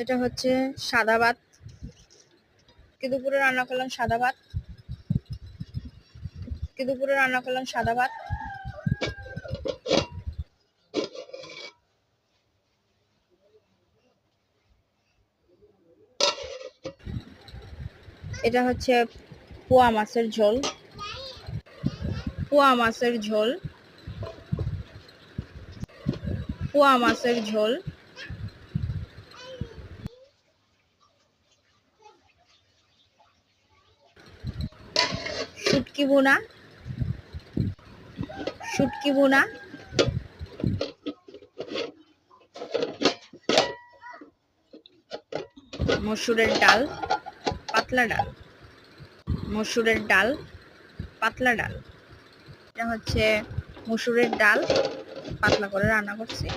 এটা হচ্ছে সাদা ভাত। দুপুরে রান্না করলাম সাদা ভাত। এটা হচ্ছে পোয়া মাছের ঝোল। শুটকি ভুনা, মসুরের ডাল, পাতলা ডাল। এটা হচ্ছে মসুরের ডাল পাতলা করে রান্না করছি।